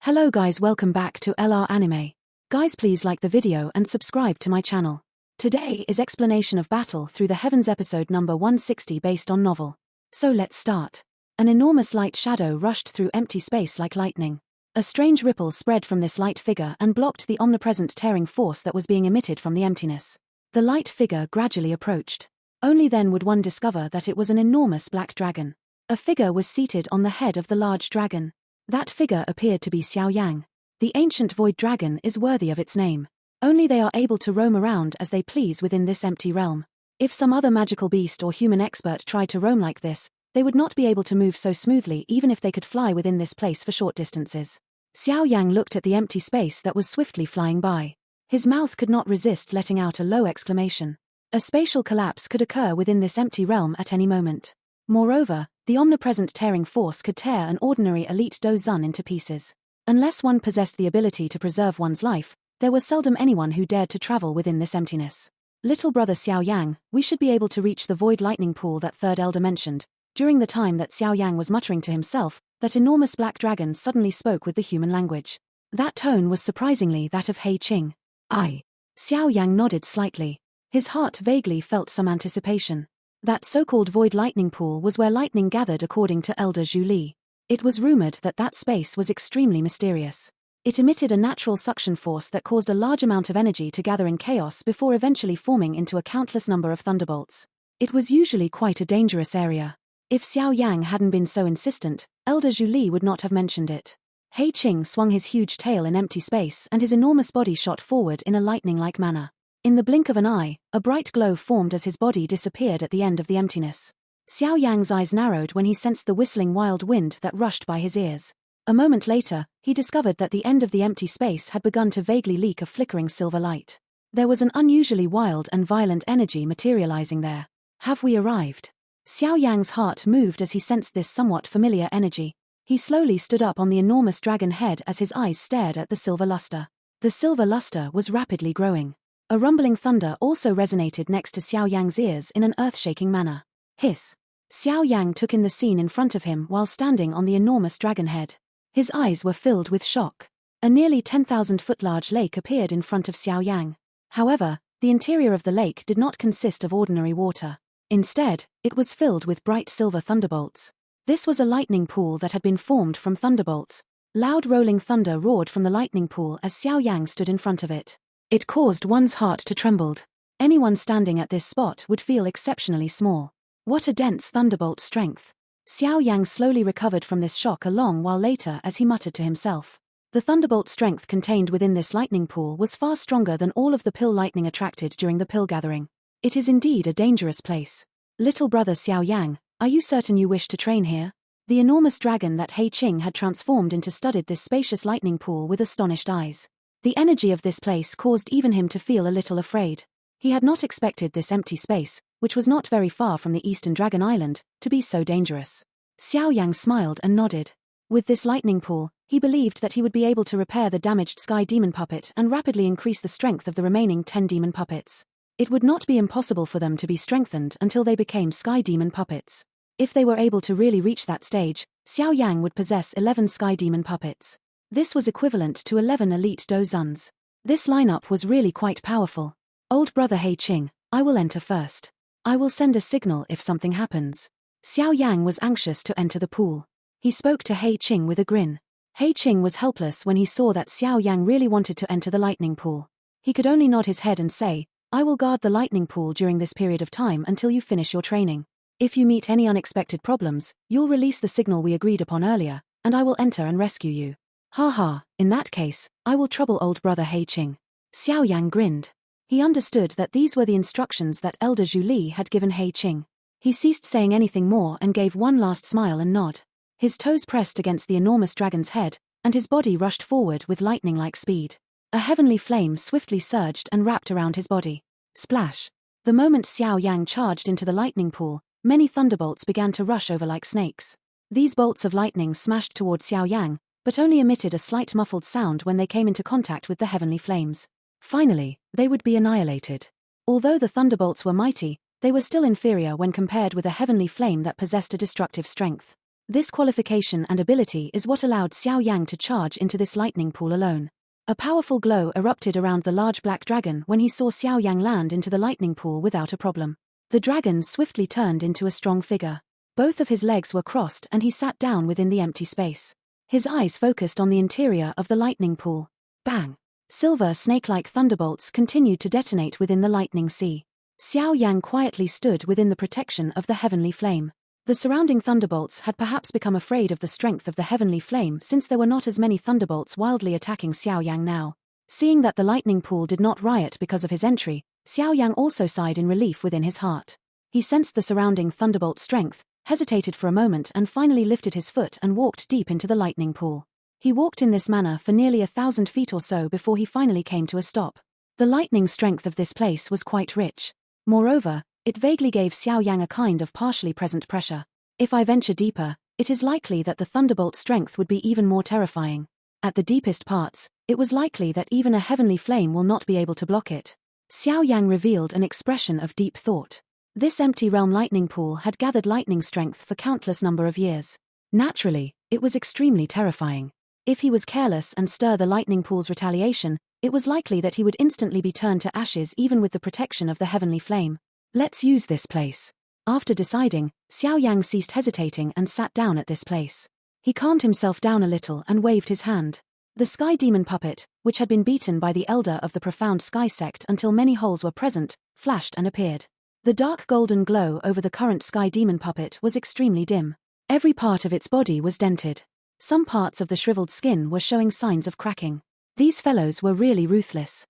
Hello guys, welcome back to LR Anime. Guys, please like the video and subscribe to my channel. Today is Explanation of Battle Through the Heavens episode number 160 based on novel. So let's start. An enormous light shadow rushed through empty space like lightning. A strange ripple spread from this light figure and blocked the omnipresent tearing force that was being emitted from the emptiness. The light figure gradually approached. Only then would one discover that it was an enormous black dragon. A figure was seated on the head of the large dragon. That figure appeared to be Xiao Yang. The ancient void dragon is worthy of its name. Only they are able to roam around as they please within this empty realm. If some other magical beast or human expert tried to roam like this, they would not be able to move so smoothly even if they could fly within this place for short distances. Xiao Yang looked at the empty space that was swiftly flying by. His mouth could not resist letting out a low exclamation. A spatial collapse could occur within this empty realm at any moment. Moreover, the omnipresent tearing force could tear an ordinary elite dozun into pieces. Unless one possessed the ability to preserve one's life, there was seldom anyone who dared to travel within this emptiness. Little brother Xiao Yang, we should be able to reach the void lightning pool that third elder mentioned. During the time that Xiao Yang was muttering to himself, that enormous black dragon suddenly spoke with the human language. That tone was surprisingly that of Hei Qing. Aye. Xiao Yang nodded slightly. His heart vaguely felt some anticipation. That so-called void lightning pool was where lightning gathered according to Elder Zhu Li. It was rumored that that space was extremely mysterious. It emitted a natural suction force that caused a large amount of energy to gather in chaos before eventually forming into a countless number of thunderbolts. It was usually quite a dangerous area. If Xiao Yang hadn't been so insistent, Elder Zhu Li would not have mentioned it. Hei Qing swung his huge tail in empty space and his enormous body shot forward in a lightning-like manner. In the blink of an eye, a bright glow formed as his body disappeared at the end of the emptiness. Xiao Yang's eyes narrowed when he sensed the whistling wild wind that rushed by his ears. A moment later, he discovered that the end of the empty space had begun to vaguely leak a flickering silver light. There was an unusually wild and violent energy materializing there. Have we arrived? Xiao Yang's heart moved as he sensed this somewhat familiar energy. He slowly stood up on the enormous dragon head as his eyes stared at the silver luster. The silver luster was rapidly growing. A rumbling thunder also resonated next to Xiao Yang's ears in an earth-shaking manner. Hiss. Xiao Yang took in the scene in front of him while standing on the enormous dragon head. His eyes were filled with shock. A nearly 10,000-foot large lake appeared in front of Xiao Yang. However, the interior of the lake did not consist of ordinary water. Instead, it was filled with bright silver thunderbolts. This was a lightning pool that had been formed from thunderbolts. Loud rolling thunder roared from the lightning pool as Xiao Yang stood in front of it. It caused one's heart to tremble. Anyone standing at this spot would feel exceptionally small. What a dense thunderbolt strength. Xiao Yang slowly recovered from this shock a long while later as he muttered to himself. The thunderbolt strength contained within this lightning pool was far stronger than all of the pill lightning attracted during the pill gathering. It is indeed a dangerous place. Little brother Xiao Yang, are you certain you wish to train here? The enormous dragon that Hei Qing had transformed into studied this spacious lightning pool with astonished eyes. The energy of this place caused even him to feel a little afraid. He had not expected this empty space, which was not very far from the Eastern Dragon Island, to be so dangerous. Xiao Yang smiled and nodded. With this lightning pool, he believed that he would be able to repair the damaged Sky Demon puppet and rapidly increase the strength of the remaining 10 demon puppets. It would not be impossible for them to be strengthened until they became Sky Demon puppets. If they were able to really reach that stage, Xiao Yang would possess 11 Sky Demon puppets. This was equivalent to 11 elite dozuns. This lineup was really quite powerful. Old brother Hei Qing, I will enter first. I will send a signal if something happens. Xiao Yang was anxious to enter the pool. He spoke to Hei Qing with a grin. Hei Qing was helpless when he saw that Xiao Yang really wanted to enter the lightning pool. He could only nod his head and say, I will guard the lightning pool during this period of time until you finish your training. If you meet any unexpected problems, you'll release the signal we agreed upon earlier, and I will enter and rescue you. Ha ha, in that case, I will trouble old brother Hei Qing. Xiao Yang grinned. He understood that these were the instructions that Elder Zhu Li had given Hei Qing. He ceased saying anything more and gave one last smile and nod. His toes pressed against the enormous dragon's head, and his body rushed forward with lightning-like speed. A heavenly flame swiftly surged and wrapped around his body. Splash! The moment Xiao Yang charged into the lightning pool, many thunderbolts began to rush over like snakes. These bolts of lightning smashed toward Xiao Yang, but only emitted a slight muffled sound when they came into contact with the heavenly flames. Finally, they would be annihilated. Although the thunderbolts were mighty, they were still inferior when compared with a heavenly flame that possessed a destructive strength. This qualification and ability is what allowed Xiao Yang to charge into this lightning pool alone. A powerful glow erupted around the large black dragon when he saw Xiao Yang land into the lightning pool without a problem. The dragon swiftly turned into a strong figure. Both of his legs were crossed and he sat down within the empty space. His eyes focused on the interior of the lightning pool. Bang! Silver snake-like thunderbolts continued to detonate within the lightning sea. Xiao Yang quietly stood within the protection of the heavenly flame. The surrounding thunderbolts had perhaps become afraid of the strength of the heavenly flame since there were not as many thunderbolts wildly attacking Xiao Yang now. Seeing that the lightning pool did not riot because of his entry, Xiao Yang also sighed in relief within his heart. He sensed the surrounding thunderbolt strength, hesitated for a moment and finally lifted his foot and walked deep into the lightning pool. He walked in this manner for nearly 1,000 feet or so before he finally came to a stop. The lightning strength of this place was quite rich. Moreover, it vaguely gave Xiao Yang a kind of partially present pressure. If I venture deeper, it is likely that the thunderbolt strength would be even more terrifying. At the deepest parts, it was likely that even a heavenly flame will not be able to block it. Xiao Yang revealed an expression of deep thought. This empty realm lightning pool had gathered lightning strength for countless number of years. Naturally, it was extremely terrifying. If he was careless and stir the lightning pool's retaliation, it was likely that he would instantly be turned to ashes even with the protection of the heavenly flame. Let's use this place. After deciding, Xiao Yang ceased hesitating and sat down at this place. He calmed himself down a little and waved his hand. The sky demon puppet, which had been beaten by the elder of the profound sky sect until many holes were present, flashed and appeared. The dark golden glow over the current sky demon puppet was extremely dim. Every part of its body was dented. Some parts of the shriveled skin were showing signs of cracking. These fellows were really ruthless.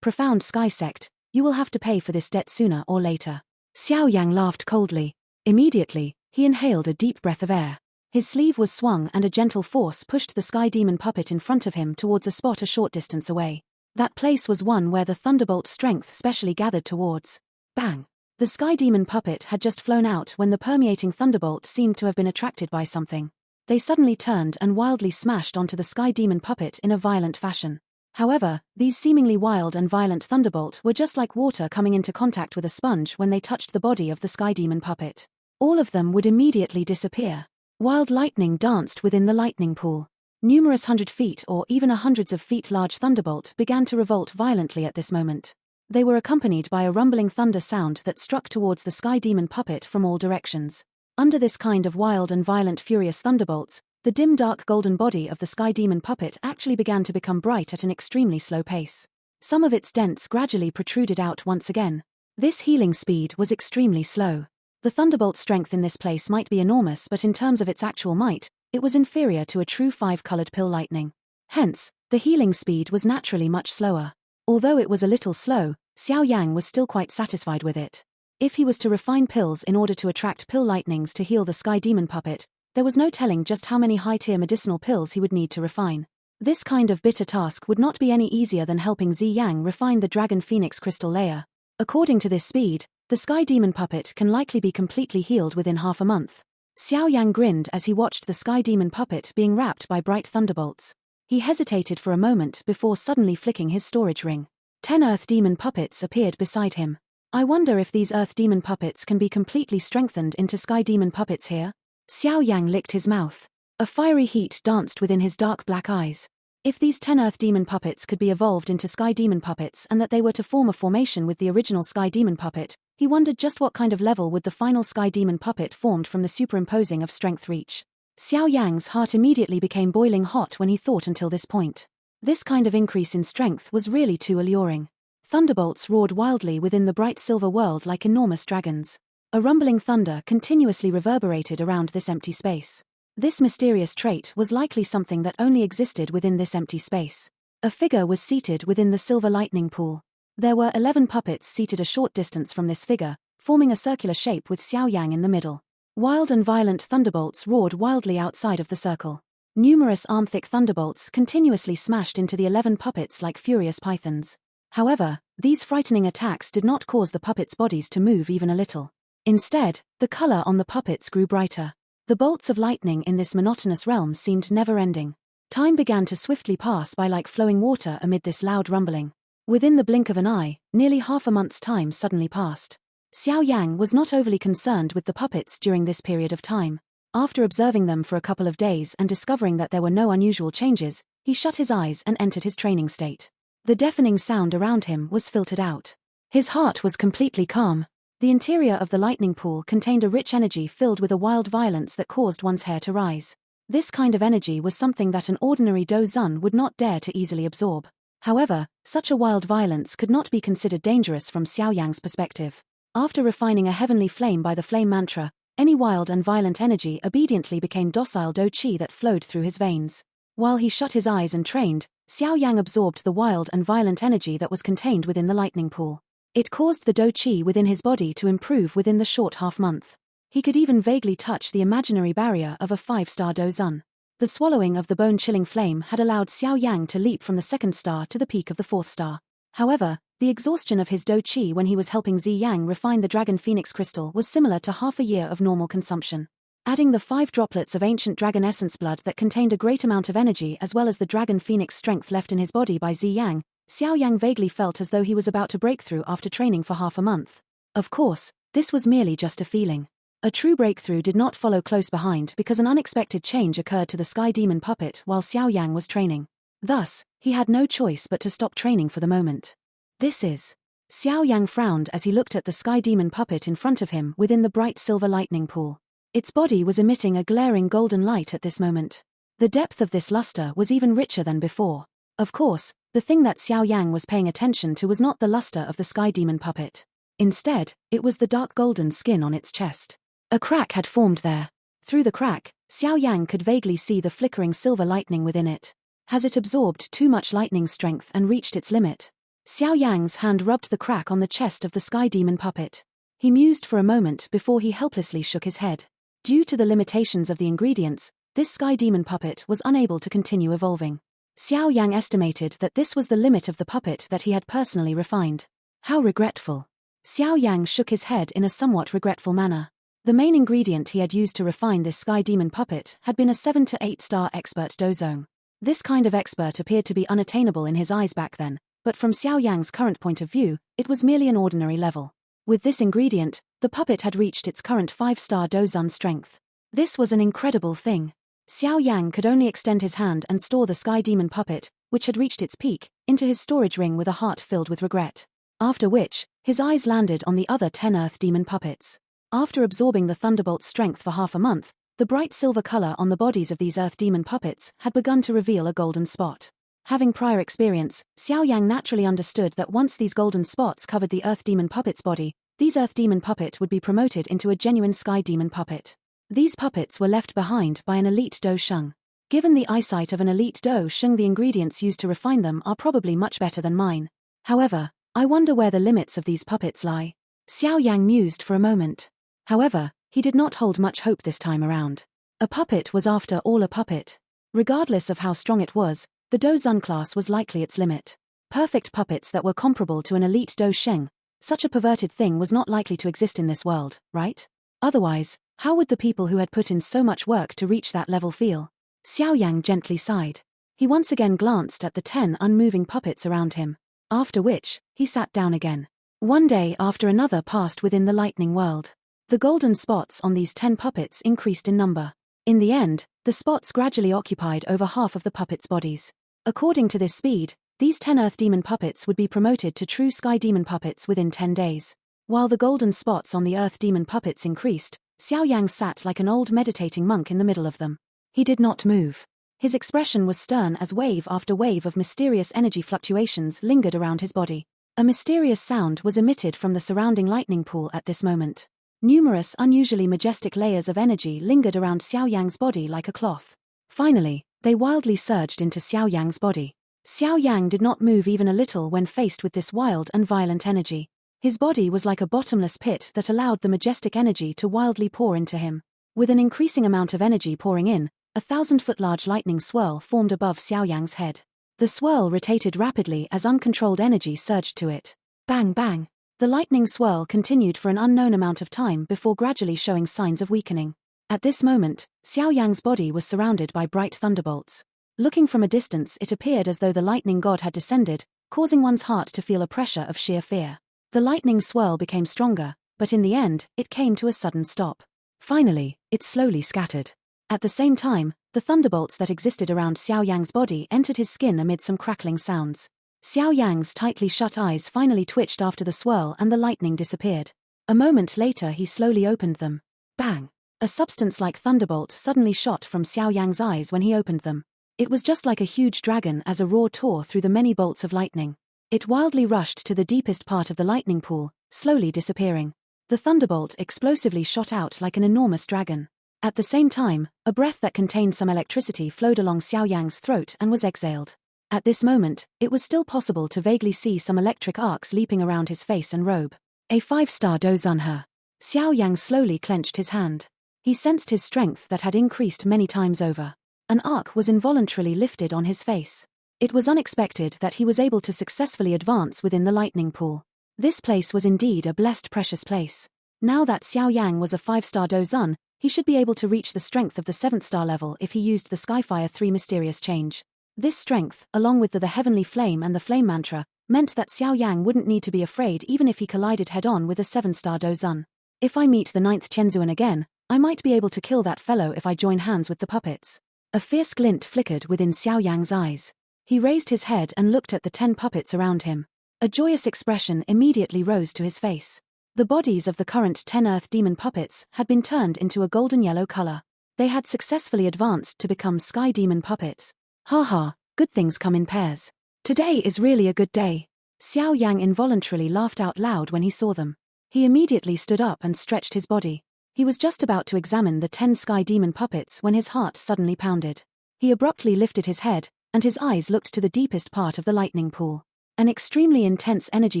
Profound sky sect, you will have to pay for this debt sooner or later. Xiao Yang laughed coldly. Immediately, he inhaled a deep breath of air. His sleeve was swung and a gentle force pushed the sky demon puppet in front of him towards a spot a short distance away. That place was one where the thunderbolt strength specially gathered towards. Bang! The sky demon puppet had just flown out when the permeating thunderbolt seemed to have been attracted by something. They suddenly turned and wildly smashed onto the sky demon puppet in a violent fashion. However, these seemingly wild and violent thunderbolt were just like water coming into contact with a sponge when they touched the body of the sky demon puppet. All of them would immediately disappear. Wild lightning danced within the lightning pool. Numerous 100 feet or even hundreds of feet large thunderbolt began to revolt violently at this moment. They were accompanied by a rumbling thunder sound that struck towards the sky demon puppet from all directions. Under this kind of wild and violent furious thunderbolts, the dim dark golden body of the sky demon puppet actually began to become bright at an extremely slow pace. Some of its dents gradually protruded out once again. This healing speed was extremely slow. The thunderbolt strength in this place might be enormous, but in terms of its actual might, it was inferior to a true 5-colored pill lightning. Hence, the healing speed was naturally much slower. Although it was a little slow, Xiao Yang was still quite satisfied with it. If he was to refine pills in order to attract pill lightnings to heal the sky demon puppet, there was no telling just how many high-tier medicinal pills he would need to refine. This kind of bitter task would not be any easier than helping Zi Yang refine the Dragon Phoenix crystal layer. According to this speed, the sky demon puppet can likely be completely healed within half a month. Xiao Yang grinned as he watched the sky demon puppet being wrapped by bright thunderbolts. He hesitated for a moment before suddenly flicking his storage ring. 10 earth demon puppets appeared beside him. I wonder if these earth demon puppets can be completely strengthened into sky demon puppets here? Xiao Yang licked his mouth. A fiery heat danced within his dark black eyes. If these 10 earth demon puppets could be evolved into sky demon puppets and that they were to form a formation with the original sky demon puppet, he wondered just what kind of level would the final sky demon puppet formed from the superimposing of strength reach. Xiao Yang's heart immediately became boiling hot when he thought until this point. This kind of increase in strength was really too alluring. Thunderbolts roared wildly within the bright silver world like enormous dragons. A rumbling thunder continuously reverberated around this empty space. This mysterious trait was likely something that only existed within this empty space. A figure was seated within the silver lightning pool. There were 11 puppets seated a short distance from this figure, forming a circular shape with Xiao Yang in the middle. Wild and violent thunderbolts roared wildly outside of the circle. Numerous arm-thick thunderbolts continuously smashed into the 11 puppets like furious pythons. However, these frightening attacks did not cause the puppets' bodies to move even a little. Instead, the color on the puppets grew brighter. The bolts of lightning in this monotonous realm seemed never-ending. Time began to swiftly pass by like flowing water amid this loud rumbling. Within the blink of an eye, nearly half a month's time suddenly passed. Xiao Yang was not overly concerned with the puppets during this period of time. After observing them for a couple of days and discovering that there were no unusual changes, he shut his eyes and entered his training state. The deafening sound around him was filtered out. His heart was completely calm. The interior of the lightning pool contained a rich energy filled with a wild violence that caused one's hair to rise. This kind of energy was something that an ordinary Do-zun would not dare to easily absorb. However, such a wild violence could not be considered dangerous from Xiao Yang's perspective. After refining a heavenly flame by the flame mantra, any wild and violent energy obediently became docile Do-chi that flowed through his veins. While he shut his eyes and trained, Xiao Yang absorbed the wild and violent energy that was contained within the lightning pool. It caused the Do-chi within his body to improve within the short half-month. He could even vaguely touch the imaginary barrier of a 5-star Do-zun. The swallowing of the bone-chilling flame had allowed Xiao Yang to leap from the 2nd star to the peak of the 4th star. However, the exhaustion of his Do-chi when he was helping Zi Yang refine the Dragon Phoenix crystal was similar to half a year of normal consumption. Adding the 5 droplets of ancient dragon essence blood that contained a great amount of energy as well as the Dragon Phoenix strength left in his body by Zi Yang, Xiao Yang vaguely felt as though he was about to break through after training for half a month. Of course, this was merely just a feeling. A true breakthrough did not follow close behind because an unexpected change occurred to the Sky Demon puppet while Xiao Yang was training. Thus, he had no choice but to stop training for the moment. This is. Xiao Yang frowned as he looked at the Sky Demon puppet in front of him within the bright silver lightning pool. Its body was emitting a glaring golden light at this moment. The depth of this luster was even richer than before. Of course, the thing that Xiao Yang was paying attention to was not the luster of the Sky Demon puppet. Instead, it was the dark golden skin on its chest. A crack had formed there. Through the crack, Xiao Yang could vaguely see the flickering silver lightning within it. Has it absorbed too much lightning strength and reached its limit? Xiao Yang's hand rubbed the crack on the chest of the Sky Demon puppet. He mused for a moment before he helplessly shook his head. Due to the limitations of the ingredients, this Sky Demon puppet was unable to continue evolving. Xiao Yang estimated that this was the limit of the puppet that he had personally refined. How regretful. Xiao Yang shook his head in a somewhat regretful manner. The main ingredient he had used to refine this Sky Demon puppet had been a 7 to 8 star expert Do-zone. This kind of expert appeared to be unattainable in his eyes back then, but from Xiao Yang's current point of view, it was merely an ordinary level. With this ingredient, the puppet had reached its current 5-star Do-zun strength. This was an incredible thing. Xiao Yang could only extend his hand and store the Sky Demon puppet, which had reached its peak, into his storage ring with a heart filled with regret. After which, his eyes landed on the other 10 Earth Demon puppets. After absorbing the Thunderbolt's strength for half a month, the bright silver color on the bodies of these Earth Demon puppets had begun to reveal a golden spot. Having prior experience, Xiao Yang naturally understood that once these golden spots covered the Earth Demon puppet's body, these Earth Demon puppet would be promoted into a genuine Sky Demon puppet. These puppets were left behind by an elite Do-sheng. Given the eyesight of an elite Do-sheng, the ingredients used to refine them are probably much better than mine. However, I wonder where the limits of these puppets lie. Xiao Yang mused for a moment. However, he did not hold much hope this time around. A puppet was after all a puppet. Regardless of how strong it was, the Do-zun class was likely its limit. Perfect puppets that were comparable to an elite Do-sheng. Such a perverted thing was not likely to exist in this world, right? Otherwise, how would the people who had put in so much work to reach that level feel? Xiao Yang gently sighed. He once again glanced at the 10 unmoving puppets around him. After which, he sat down again. One day after another passed within the lightning world. The golden spots on these 10 puppets increased in number. In the end, the spots gradually occupied over half of the puppets' bodies. According to this speed, these 10 Earth Demon puppets would be promoted to true Sky Demon puppets within 10 days. While the golden spots on the Earth Demon puppets increased, Xiao Yang sat like an old meditating monk in the middle of them. He did not move. His expression was stern as wave after wave of mysterious energy fluctuations lingered around his body. A mysterious sound was emitted from the surrounding lightning pool at this moment. Numerous unusually majestic layers of energy lingered around Xiao Yang's body like a cloth. Finally, they wildly surged into Xiao Yang's body. Xiao Yang did not move even a little when faced with this wild and violent energy. His body was like a bottomless pit that allowed the majestic energy to wildly pour into him. With an increasing amount of energy pouring in, a 1,000-foot-large lightning swirl formed above Xiao Yang's head. The swirl rotated rapidly as uncontrolled energy surged to it. Bang bang! The lightning swirl continued for an unknown amount of time before gradually showing signs of weakening. At this moment, Xiao Yang's body was surrounded by bright thunderbolts. Looking from a distance, it appeared as though the lightning god had descended, causing one's heart to feel a pressure of sheer fear. The lightning swirl became stronger, but in the end, it came to a sudden stop. Finally, it slowly scattered. At the same time, the thunderbolts that existed around Xiao Yang's body entered his skin amid some crackling sounds. Xiao Yang's tightly shut eyes finally twitched after the swirl and the lightning disappeared. A moment later he slowly opened them. Bang! A substance-like thunderbolt suddenly shot from Xiao Yang's eyes when he opened them. It was just like a huge dragon as a roar tore through the many bolts of lightning. It wildly rushed to the deepest part of the lightning pool, slowly disappearing. The thunderbolt explosively shot out like an enormous dragon. At the same time, a breath that contained some electricity flowed along Xiao Yang's throat and was exhaled. At this moment, it was still possible to vaguely see some electric arcs leaping around his face and robe. A 5-star dose on her. Xiao Yang slowly clenched his hand. He sensed his strength that had increased many times over. An arc was involuntarily lifted on his face. It was unexpected that he was able to successfully advance within the lightning pool. This place was indeed a blessed precious place. Now that Xiao Yang was a 5-star dozun, he should be able to reach the strength of the 7th-star level if he used the Skyfire 3 mysterious change. This strength, along with the heavenly flame and the flame mantra, meant that Xiao Yang wouldn't need to be afraid even if he collided head-on with a 7-star dozun. If I meet the 9th Tianzuan again, I might be able to kill that fellow if I join hands with the puppets. A fierce glint flickered within Xiao Yang's eyes. He raised his head and looked at the 10 puppets around him. A joyous expression immediately rose to his face. The bodies of the current 10 Earth Demon puppets had been turned into a golden yellow color. They had successfully advanced to become Sky Demon puppets. Ha ha, good things come in pairs. Today is really a good day. Xiao Yang involuntarily laughed out loud when he saw them. He immediately stood up and stretched his body. He was just about to examine the 10 Sky Demon puppets when his heart suddenly pounded. He abruptly lifted his head, and his eyes looked to the deepest part of the lightning pool. An extremely intense energy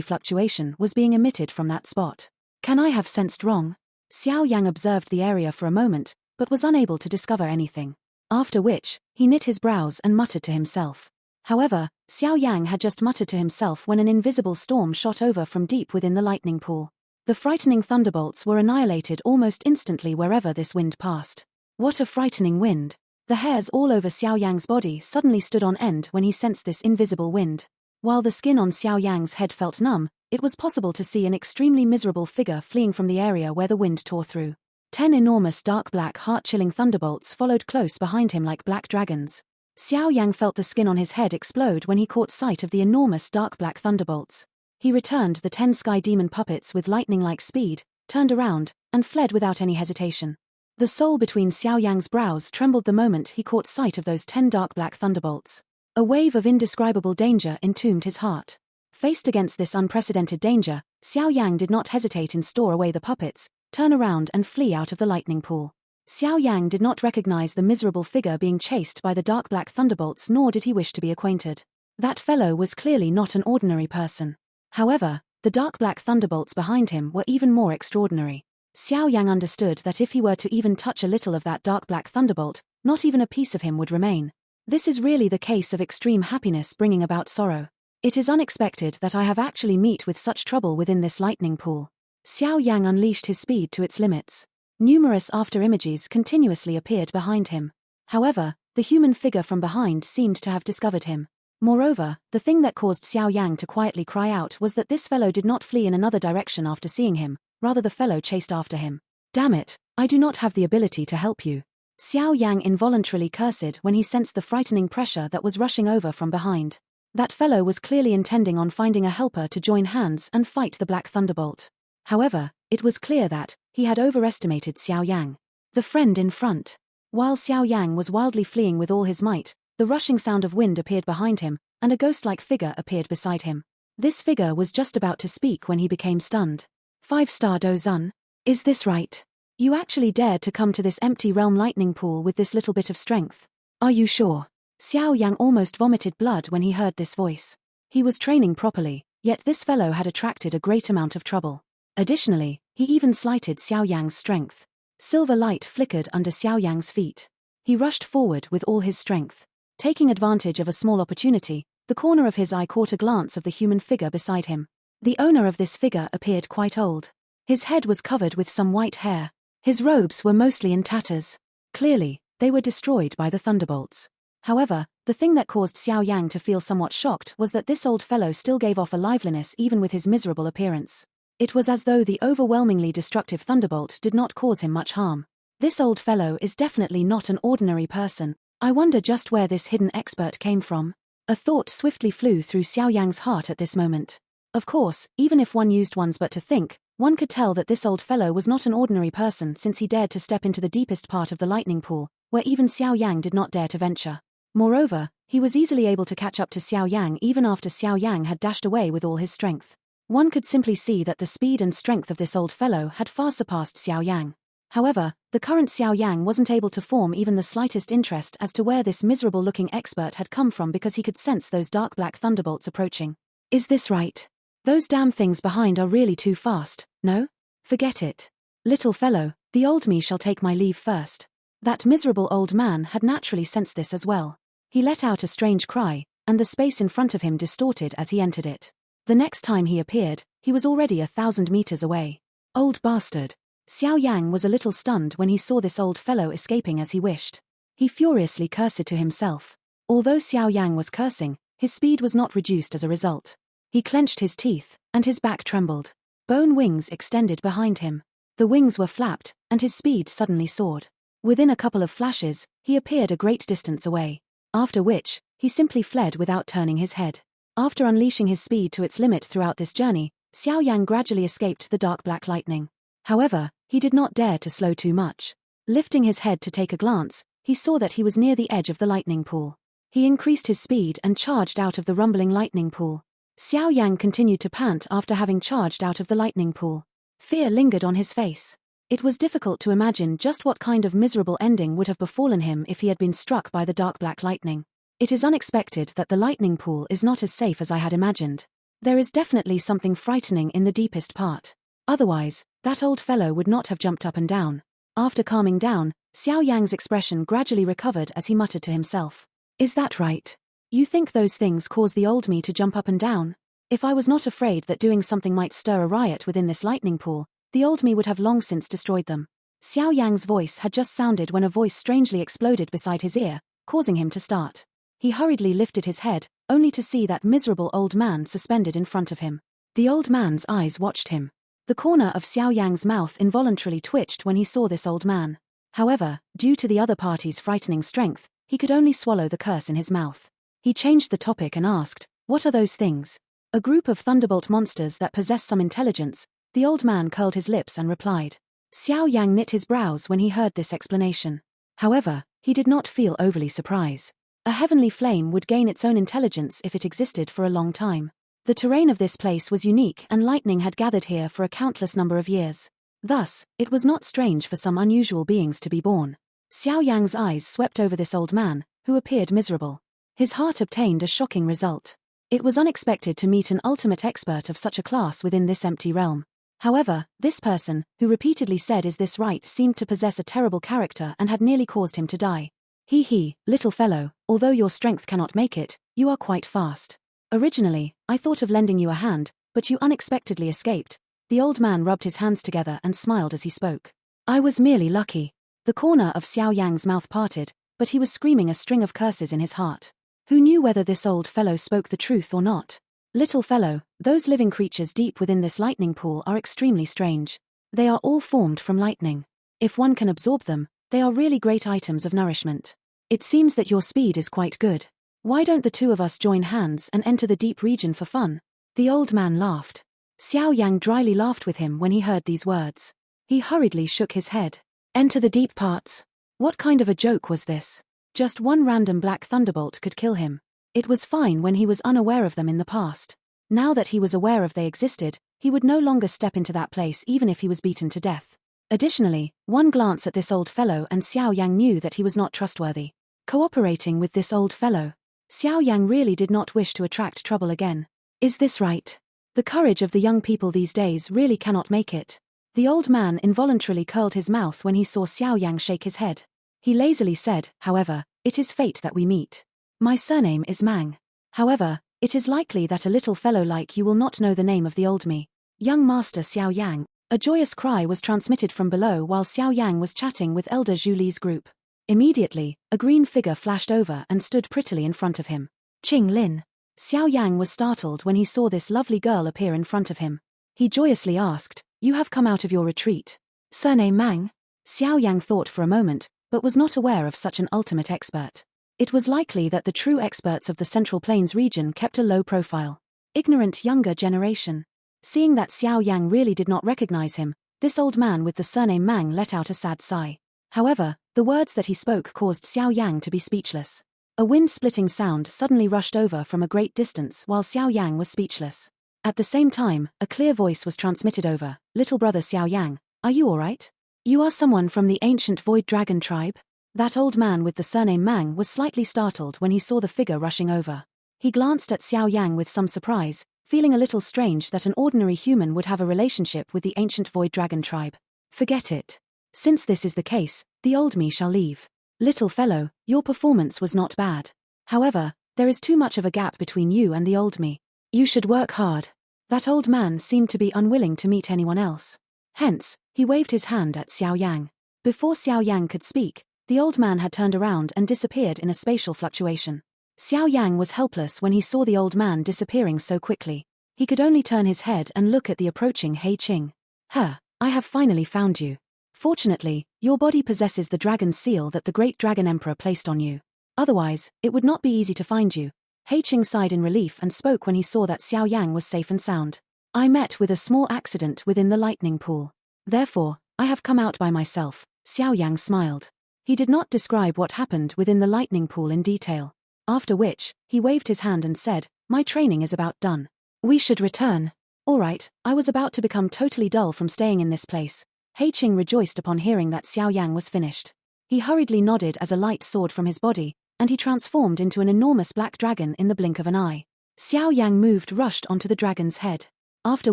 fluctuation was being emitted from that spot. Can I have sensed wrong? Xiao Yang observed the area for a moment, but was unable to discover anything. After which, he knit his brows and muttered to himself. However, Xiao Yang had just muttered to himself when an invisible storm shot over from deep within the lightning pool. The frightening thunderbolts were annihilated almost instantly wherever this wind passed. What a frightening wind! The hairs all over Xiao Yang's body suddenly stood on end when he sensed this invisible wind. While the skin on Xiao Yang's head felt numb, it was possible to see an extremely miserable figure fleeing from the area where the wind tore through. 10 enormous dark black heart-chilling thunderbolts followed close behind him like black dragons. Xiao Yang felt the skin on his head explode when he caught sight of the enormous dark black thunderbolts. He returned the 10 Sky Demon puppets with lightning-like speed, turned around, and fled without any hesitation. The soul between Xiao Yang's brows trembled the moment he caught sight of those 10 dark black thunderbolts. A wave of indescribable danger entombed his heart. Faced against this unprecedented danger, Xiao Yang did not hesitate and store away the puppets, turn around and flee out of the lightning pool. Xiao Yang did not recognize the miserable figure being chased by the dark black thunderbolts, nor did he wish to be acquainted. That fellow was clearly not an ordinary person. However, the dark black thunderbolts behind him were even more extraordinary. Xiao Yang understood that if he were to even touch a little of that dark black thunderbolt, not even a piece of him would remain. This is really the case of extreme happiness bringing about sorrow. It is unexpected that I have actually met with such trouble within this lightning pool. Xiao Yang unleashed his speed to its limits. Numerous after-images continuously appeared behind him. However, the human figure from behind seemed to have discovered him. Moreover, the thing that caused Xiao Yang to quietly cry out was that this fellow did not flee in another direction after seeing him, rather the fellow chased after him. Damn it, I do not have the ability to help you. Xiao Yang involuntarily cursed when he sensed the frightening pressure that was rushing over from behind. That fellow was clearly intending on finding a helper to join hands and fight the Black Thunderbolt. However, it was clear that he had overestimated Xiao Yang. The friend in front. While Xiao Yang was wildly fleeing with all his might, the rushing sound of wind appeared behind him, and a ghost-like figure appeared beside him. This figure was just about to speak when he became stunned. 5-star Dozun? Is this right? You actually dared to come to this empty realm lightning pool with this little bit of strength? Are you sure? Xiao Yang almost vomited blood when he heard this voice. He was training properly, yet this fellow had attracted a great amount of trouble. Additionally, he even slighted Xiao Yang's strength. Silver light flickered under Xiao Yang's feet. He rushed forward with all his strength. Taking advantage of a small opportunity, the corner of his eye caught a glance of the human figure beside him. The owner of this figure appeared quite old. His head was covered with some white hair. His robes were mostly in tatters. Clearly, they were destroyed by the thunderbolts. However, the thing that caused Xiao Yang to feel somewhat shocked was that this old fellow still gave off a liveliness even with his miserable appearance. It was as though the overwhelmingly destructive thunderbolt did not cause him much harm. This old fellow is definitely not an ordinary person. I wonder just where this hidden expert came from. A thought swiftly flew through Xiao Yang's heart at this moment. Of course, even if one used one's but to think, one could tell that this old fellow was not an ordinary person since he dared to step into the deepest part of the lightning pool, where even Xiao Yang did not dare to venture. Moreover, he was easily able to catch up to Xiao Yang even after Xiao Yang had dashed away with all his strength. One could simply see that the speed and strength of this old fellow had far surpassed Xiao Yang. However, the current Xiao Yang wasn't able to form even the slightest interest as to where this miserable-looking expert had come from because he could sense those dark black thunderbolts approaching. Is this right? Those damn things behind are really too fast, no? Forget it. Little fellow, the old me shall take my leave first. That miserable old man had naturally sensed this as well. He let out a strange cry, and the space in front of him distorted as he entered it. The next time he appeared, he was already 1,000 meters away. Old bastard. Xiao Yang was a little stunned when he saw this old fellow escaping as he wished. He furiously cursed to himself. Although Xiao Yang was cursing, his speed was not reduced as a result. He clenched his teeth, and his back trembled. Bone wings extended behind him. The wings were flapped, and his speed suddenly soared. Within a couple of flashes, he appeared a great distance away. After which, he simply fled without turning his head. After unleashing his speed to its limit throughout this journey, Xiao Yang gradually escaped the dark black lightning. However, he did not dare to slow too much. Lifting his head to take a glance, he saw that he was near the edge of the lightning pool. He increased his speed and charged out of the rumbling lightning pool. Xiao Yang continued to pant after having charged out of the lightning pool. Fear lingered on his face. It was difficult to imagine just what kind of miserable ending would have befallen him if he had been struck by the dark black lightning. It is unexpected that the lightning pool is not as safe as I had imagined. There is definitely something frightening in the deepest part. Otherwise, that old fellow would not have jumped up and down. After calming down, Xiao Yang's expression gradually recovered as he muttered to himself. Is that right? You think those things cause the old me to jump up and down? If I was not afraid that doing something might stir a riot within this lightning pool, the old me would have long since destroyed them. Xiao Yang's voice had just sounded when a voice strangely exploded beside his ear, causing him to start. He hurriedly lifted his head, only to see that miserable old man suspended in front of him. The old man's eyes watched him. The corner of Xiao Yang's mouth involuntarily twitched when he saw this old man. However, due to the other party's frightening strength, he could only swallow the curse in his mouth. He changed the topic and asked, "What are those things?" A group of thunderbolt monsters that possess some intelligence. The old man curled his lips and replied. Xiao Yang knit his brows when he heard this explanation. However, he did not feel overly surprised. A heavenly flame would gain its own intelligence if it existed for a long time. The terrain of this place was unique and lightning had gathered here for a countless number of years. Thus, it was not strange for some unusual beings to be born. Xiao Yang's eyes swept over this old man, who appeared miserable. His heart obtained a shocking result. It was unexpected to meet an ultimate expert of such a class within this empty realm. However, this person, who repeatedly said "Is this right?" seemed to possess a terrible character and had nearly caused him to die. He, little fellow, although your strength cannot make it, you are quite fast. Originally, I thought of lending you a hand, but you unexpectedly escaped. The old man rubbed his hands together and smiled as he spoke. I was merely lucky. The corner of Xiao Yang's mouth parted, but he was screaming a string of curses in his heart. Who knew whether this old fellow spoke the truth or not? Little fellow, those living creatures deep within this lightning pool are extremely strange. They are all formed from lightning. If one can absorb them, they are really great items of nourishment. It seems that your speed is quite good. Why don't the two of us join hands and enter the deep region for fun? The old man laughed. Xiao Yang dryly laughed with him when he heard these words. He hurriedly shook his head. Enter the deep parts? What kind of a joke was this? Just one random black thunderbolt could kill him. It was fine when he was unaware of them in the past. Now that he was aware of they existed, he would no longer step into that place even if he was beaten to death. Additionally, one glance at this old fellow and Xiao Yang knew that he was not trustworthy. Cooperating with this old fellow. Xiao Yang really did not wish to attract trouble again. Is this right? The courage of the young people these days really cannot make it. The old man involuntarily curled his mouth when he saw Xiao Yang shake his head. He lazily said, however, "It is fate that we meet. My surname is Mang. However, it is likely that a little fellow like you will not know the name of the old me. Young Master Xiao Yang." A joyous cry was transmitted from below while Xiao Yang was chatting with Elder Zhu Li's group. Immediately, a green figure flashed over and stood prettily in front of him. Qing Lin. Xiao Yang was startled when he saw this lovely girl appear in front of him. He joyously asked, "You have come out of your retreat. Surname Mang?" Xiao Yang thought for a moment, but was not aware of such an ultimate expert. It was likely that the true experts of the Central Plains region kept a low profile. Ignorant younger generation. Seeing that Xiao Yang really did not recognize him, this old man with the surname Mang let out a sad sigh. However, the words that he spoke caused Xiao Yang to be speechless. A wind-splitting sound suddenly rushed over from a great distance while Xiao Yang was speechless. At the same time, a clear voice was transmitted over, "Little brother Xiao Yang, are you alright? You are someone from the ancient Void Dragon tribe?" That old man with the surname Mang was slightly startled when he saw the figure rushing over. He glanced at Xiao Yang with some surprise, feeling a little strange that an ordinary human would have a relationship with the ancient Void Dragon tribe. Forget it. Since this is the case, the old me shall leave. Little fellow, your performance was not bad. However, there is too much of a gap between you and the old me. You should work hard. That old man seemed to be unwilling to meet anyone else. Hence, he waved his hand at Xiao Yang. Before Xiao Yang could speak, the old man had turned around and disappeared in a spatial fluctuation. Xiao Yang was helpless when he saw the old man disappearing so quickly. He could only turn his head and look at the approaching He Qing. I have finally found you. Fortunately, your body possesses the dragon seal that the great dragon emperor placed on you. Otherwise, it would not be easy to find you. He Qing sighed in relief and spoke when he saw that Xiao Yang was safe and sound. I met with a small accident within the lightning pool. Therefore, I have come out by myself. Xiao Yang smiled. He did not describe what happened within the lightning pool in detail. After which, he waved his hand and said, "My training is about done. We should return." Alright, I was about to become totally dull from staying in this place. He Qing rejoiced upon hearing that Xiao Yang was finished. He hurriedly nodded as a light soared from his body, and he transformed into an enormous black dragon in the blink of an eye. Xiao Yang rushed onto the dragon's head. After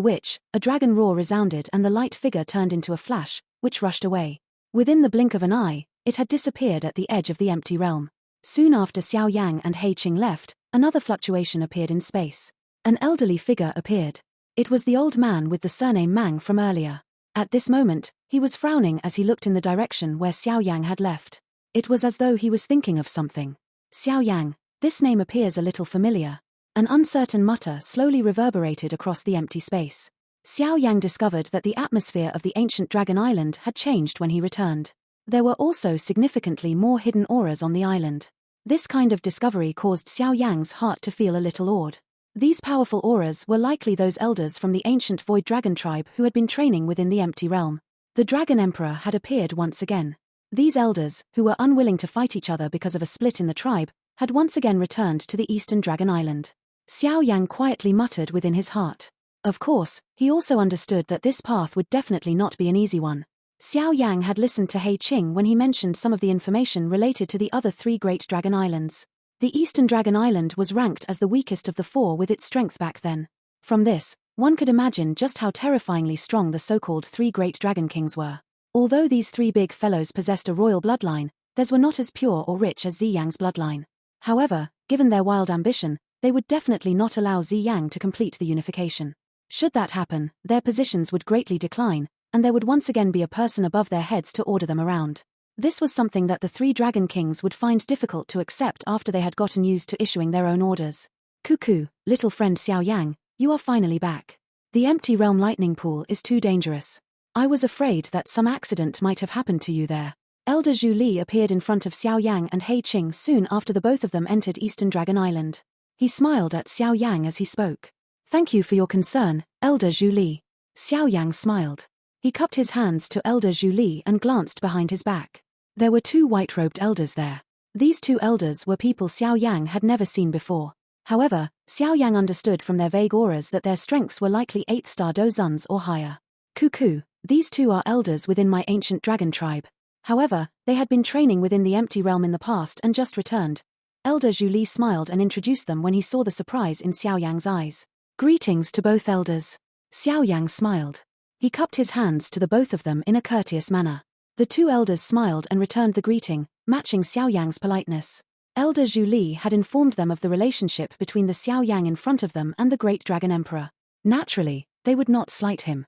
which, a dragon roar resounded and the light figure turned into a flash, which rushed away. Within the blink of an eye, it had disappeared at the edge of the empty realm. Soon after Xiao Yang and He Qing left, another fluctuation appeared in space. An elderly figure appeared. It was the old man with the surname Mang from earlier. At this moment, he was frowning as he looked in the direction where Xiao Yang had left. It was as though he was thinking of something. Xiao Yang, this name appears a little familiar. An uncertain mutter slowly reverberated across the empty space. Xiao Yang discovered that the atmosphere of the ancient Dragon Island had changed when he returned. There were also significantly more hidden auras on the island. This kind of discovery caused Xiao Yang's heart to feel a little awed. These powerful auras were likely those elders from the ancient Void Dragon tribe who had been training within the empty realm. The Dragon Emperor had appeared once again. These elders, who were unwilling to fight each other because of a split in the tribe, had once again returned to the eastern Dragon Island. Xiao Yang quietly muttered within his heart. Of course, he also understood that this path would definitely not be an easy one. Xiao Yang had listened to He Qing when he mentioned some of the information related to the other three great dragon islands. The eastern Dragon Island was ranked as the weakest of the four with its strength back then. From this, one could imagine just how terrifyingly strong the so-called three great dragon kings were. Although these three big fellows possessed a royal bloodline, theirs were not as pure or rich as Ziyang's bloodline. However, given their wild ambition, they would definitely not allow Ziyang to complete the unification. Should that happen, their positions would greatly decline, and there would once again be a person above their heads to order them around. This was something that the three dragon kings would find difficult to accept after they had gotten used to issuing their own orders. Cuckoo, little friend Xiao Yang, you are finally back. The empty realm lightning pool is too dangerous. I was afraid that some accident might have happened to you there. Elder Zhu Li appeared in front of Xiao Yang and He Qing soon after the both of them entered Eastern Dragon Island. He smiled at Xiao Yang as he spoke. Thank you for your concern, Elder Zhu Li. Xiao Yang smiled. He cupped his hands to Elder Zhu Li and glanced behind his back. There were two white-robed elders there. These two elders were people Xiao Yang had never seen before. However, Xiao Yang understood from their vague auras that their strengths were likely 8-star dozens or higher. Cuckoo, these two are elders within my ancient dragon tribe. However, they had been training within the empty realm in the past and just returned. Elder Zhu Li smiled and introduced them when he saw the surprise in Xiao Yang's eyes. Greetings to both elders. Xiao Yang smiled. He cupped his hands to the both of them in a courteous manner. The two elders smiled and returned the greeting, matching Xiao Yang's politeness. Elder Zhu Li had informed them of the relationship between the Xiao Yang in front of them and the great dragon emperor. Naturally, they would not slight him.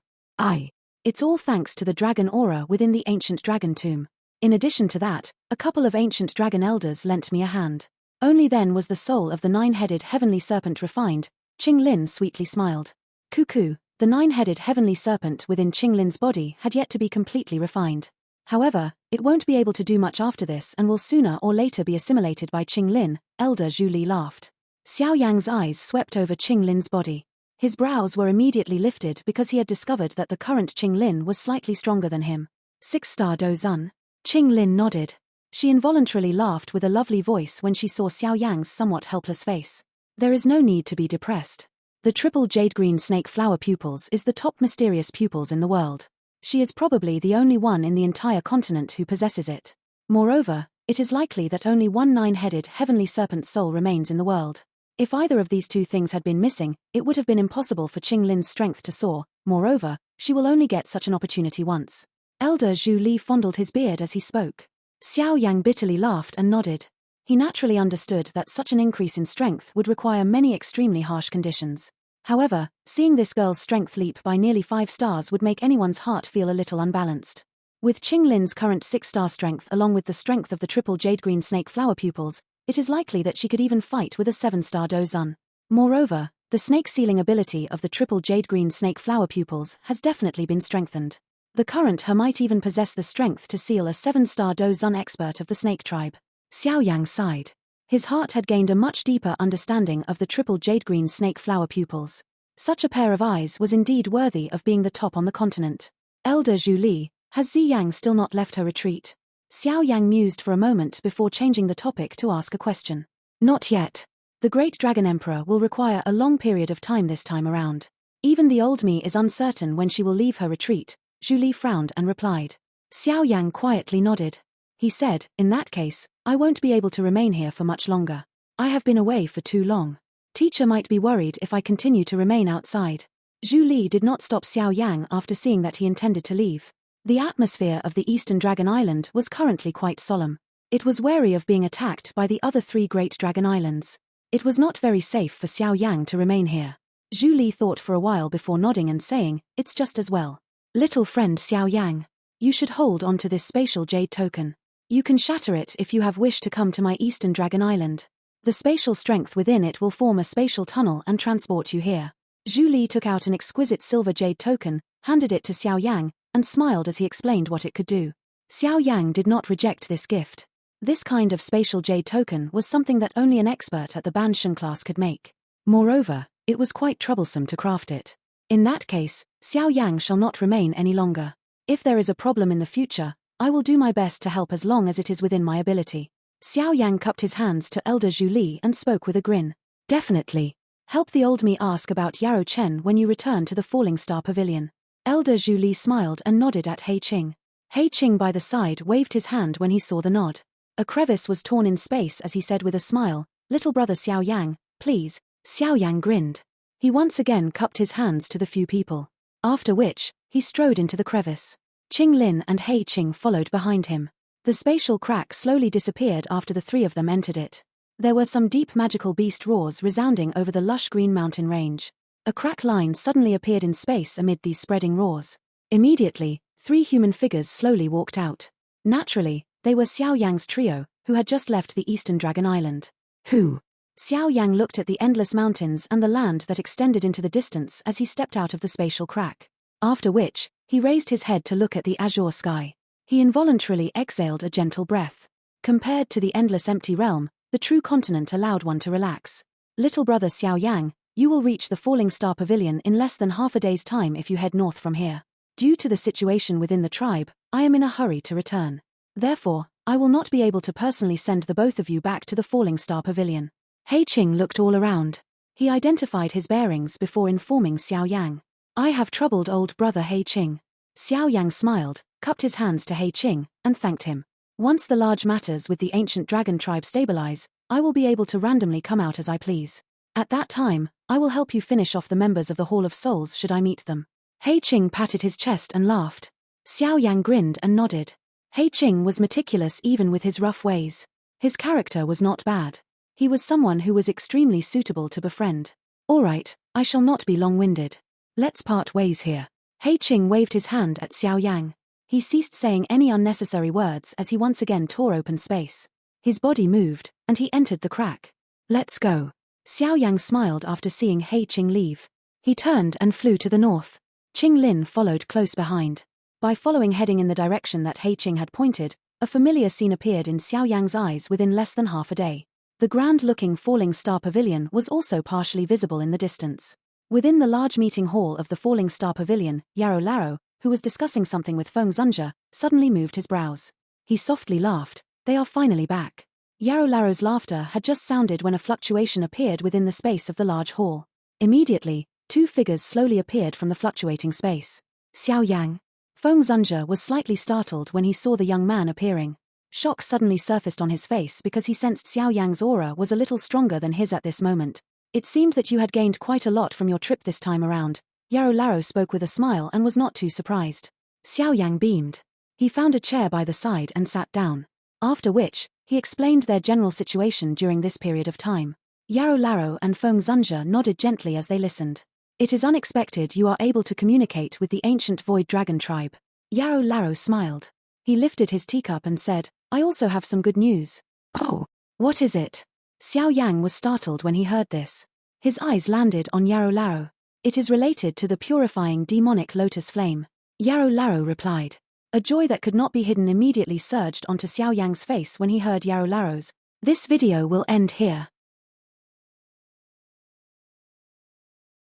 It's all thanks to the dragon aura within the ancient dragon tomb. In addition to that, a couple of ancient dragon elders lent me a hand. Only then was the soul of the nine-headed heavenly serpent refined. Qing Lin sweetly smiled. Cuckoo, The 9-headed heavenly serpent within Qinglin's body had yet to be completely refined. However, it won't be able to do much after this and will sooner or later be assimilated by Qinglin, Elder Zhu Li laughed. Xiao Yang's eyes swept over Qinglin's body. His brows were immediately lifted because he had discovered that the current Qinglin was slightly stronger than him. 6-star Dozun. Qinglin nodded. She involuntarily laughed with a lovely voice when she saw Xiao Yang's somewhat helpless face. There is no need to be depressed. The triple jade-green snake flower pupils is the top mysterious pupils in the world. She is probably the only one in the entire continent who possesses it. Moreover, it is likely that only one 9-headed heavenly serpent soul remains in the world. If either of these two things had been missing, it would have been impossible for Qinglin's strength to soar. Moreover, she will only get such an opportunity once. Elder Zhu Li fondled his beard as he spoke. Xiao Yang bitterly laughed and nodded. He naturally understood that such an increase in strength would require many extremely harsh conditions. However, seeing this girl's strength leap by nearly 5 stars would make anyone's heart feel a little unbalanced. With Qinglin's current 6-star strength along with the strength of the triple jade-green snake flower pupils, it is likely that she could even fight with a 7-star Dozun. Moreover, the snake sealing ability of the triple jade-green snake flower pupils has definitely been strengthened. The current her might even possess the strength to seal a 7-star Dozun expert of the snake tribe. Xiao Yang sighed. His heart had gained a much deeper understanding of the triple jade-green snake flower pupils. Such a pair of eyes was indeed worthy of being the top on the continent. Elder Zhu Li, has Zi Yang still not left her retreat? Xiao Yang mused for a moment before changing the topic to ask a question. Not yet. The Great Dragon Emperor will require a long period of time this time around. Even the old me is uncertain when she will leave her retreat. Zhu Li frowned and replied. Xiao Yang quietly nodded. He said, in that case, I won't be able to remain here for much longer. I have been away for too long. Teacher might be worried if I continue to remain outside. Zhu Li did not stop Xiao Yang after seeing that he intended to leave. The atmosphere of the Eastern Dragon Island was currently quite solemn. It was wary of being attacked by the other 3 Great Dragon Islands. It was not very safe for Xiao Yang to remain here. Zhu Li thought for a while before nodding and saying, it's just as well. Little friend Xiao Yang, you should hold on to this spatial jade token. You can shatter it if you have wish to come to my Eastern Dragon Island. The spatial strength within it will form a spatial tunnel and transport you here. Zhu Li took out an exquisite silver jade token, handed it to Xiao Yang, and smiled as he explained what it could do. Xiao Yang did not reject this gift. This kind of spatial jade token was something that only an expert at the Banshan class could make. Moreover, it was quite troublesome to craft it. In that case, Xiao Yang shall not remain any longer. If there is a problem in the future, I will do my best to help as long as it is within my ability. Xiao Yang cupped his hands to Elder Zhu Li and spoke with a grin. Definitely. Help the old me ask about Yarrow Chen when you return to the Falling Star Pavilion. Elder Zhu Li smiled and nodded at He Qing. He Qing by the side waved his hand when he saw the nod. A crevice was torn in space as he said with a smile, little brother Xiao Yang, please. Xiao Yang grinned. He once again cupped his hands to the few people. After which, he strode into the crevice. Qinglin and He Qing followed behind him. The spatial crack slowly disappeared after the 3 of them entered it. There were some deep magical beast roars resounding over the lush green mountain range. A crack line suddenly appeared in space amid these spreading roars. Immediately, 3 human figures slowly walked out. Naturally, they were Xiao Yang's trio, who had just left the Eastern Dragon Island. Who? Xiao Yang looked at the endless mountains and the land that extended into the distance as he stepped out of the spatial crack. After which, he raised his head to look at the azure sky. He involuntarily exhaled a gentle breath. Compared to the endless empty realm, the true continent allowed one to relax. Little brother Xiao Yang, you will reach the Falling Star Pavilion in less than half a day's time if you head north from here. Due to the situation within the tribe, I am in a hurry to return. Therefore, I will not be able to personally send the both of you back to the Falling Star Pavilion. He Qing looked all around. He identified his bearings before informing Xiao Yang. I have troubled old brother He Qing. Xiao Yang smiled, cupped his hands to He Qing, and thanked him. Once the large matters with the ancient dragon tribe stabilize, I will be able to randomly come out as I please. At that time, I will help you finish off the members of the Hall of Souls should I meet them. He Qing patted his chest and laughed. Xiao Yang grinned and nodded. He Qing was meticulous even with his rough ways. His character was not bad. He was someone who was extremely suitable to befriend. All right, I shall not be long-winded. Let's part ways here. He Qing waved his hand at Xiao Yang. He ceased saying any unnecessary words as he once again tore open space. His body moved, and he entered the crack. Let's go. Xiao Yang smiled after seeing He Qing leave. He turned and flew to the north. Qing Lin followed close behind. By following heading in the direction that He Qing had pointed, a familiar scene appeared in Xiao Yang's eyes within less than half a day. The grand-looking Falling Star Pavilion was also partially visible in the distance. Within the large meeting hall of the Falling Star Pavilion, Yarrow Larrow, who was discussing something with Feng Zunja, suddenly moved his brows. He softly laughed. They are finally back. Yarrow Larrow's laughter had just sounded when a fluctuation appeared within the space of the large hall. Immediately, two figures slowly appeared from the fluctuating space. Xiao Yang. Feng Zunja was slightly startled when he saw the young man appearing. Shock suddenly surfaced on his face because he sensed Xiao Yang's aura was a little stronger than his at this moment. It seemed that you had gained quite a lot from your trip this time around. Yarrow Larrow spoke with a smile and was not too surprised. Xiao Yang beamed. He found a chair by the side and sat down. After which, he explained their general situation during this period of time. Yarrow Larrow and Feng Zunja nodded gently as they listened. It is unexpected you are able to communicate with the ancient Void Dragon tribe. Yarrow Larrow smiled. He lifted his teacup and said, I also have some good news. Oh, what is it? Xiao Yang was startled when he heard this. His eyes landed on Yarrow Larrow. It is related to the purifying demonic lotus flame. Yarrow Larrow replied. A joy that could not be hidden immediately surged onto Xiao Yang's face when he heard Yarrow Larrow's. This video will end here.